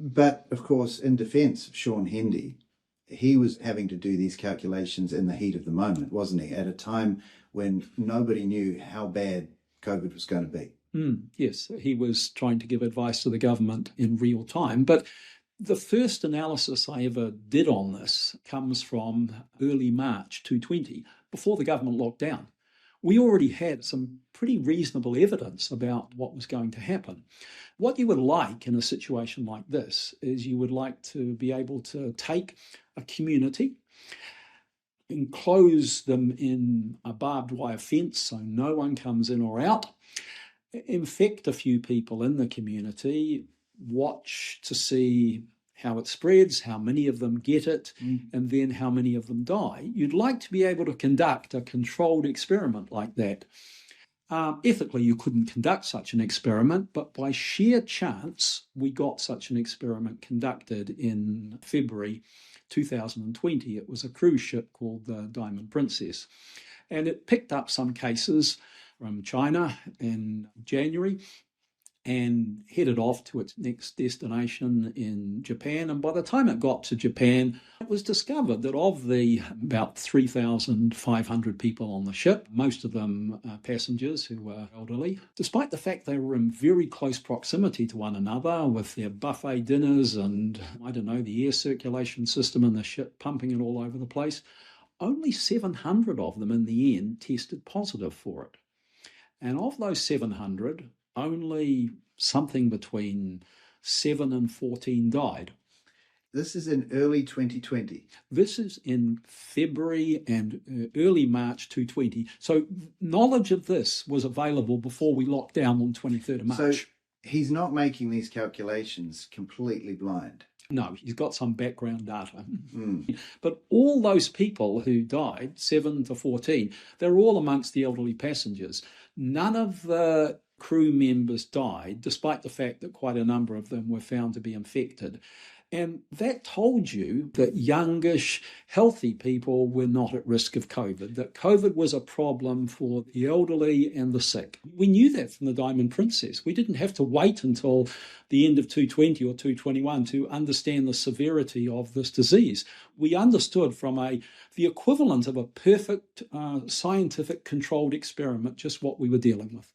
But, of course, in defence of Sean Hendy, he was having to do these calculations in the heat of the moment, wasn't he? At a time when nobody knew how bad COVID was going to be. Yes, he was trying to give advice to the government in real time. But the first analysis I ever did on this comes from early March 2020, before the government locked down. We already had some pretty reasonable evidence about what was going to happen. What you would like in a situation like this is you would like to be able to take a community, enclose them in a barbed wire fence so no one comes in or out, infect a few people in the community, watch to see how it spreads, how many of them get it, and then how many of them die. You'd like to be able to conduct a controlled experiment like that. Ethically, you couldn't conduct such an experiment, but by sheer chance, we got such an experiment conducted in February 2020. It was a cruise ship called the Diamond Princess, and it picked up some cases from China in January and headed off to its next destination in Japan. And by the time it got to Japan, it was discovered that of the about 3,500 people on the ship, most of them passengers who were elderly, despite the fact they were in very close proximity to one another with their buffet dinners and, the air circulation system in the ship pumping it all over the place, only 700 of them in the end tested positive for it. And of those 700, only something between 7 and 14 died. This is in early 2020. This is in February and early March 2020. So knowledge of this was available before we locked down on 23rd of March. So he's not making these calculations completely blind. No, he's got some background data. But all those people who died, 7 to 14, they're all amongst the elderly passengers. None of the crew members died, despite the fact that quite a number of them were found to be infected. And that told you that youngish, healthy people were not at risk of COVID, that COVID was a problem for the elderly and the sick. We knew that from the Diamond Princess. We didn't have to wait until the end of 220 or 221 to understand the severity of this disease. We understood from the equivalent of a perfect scientific controlled experiment just what we were dealing with.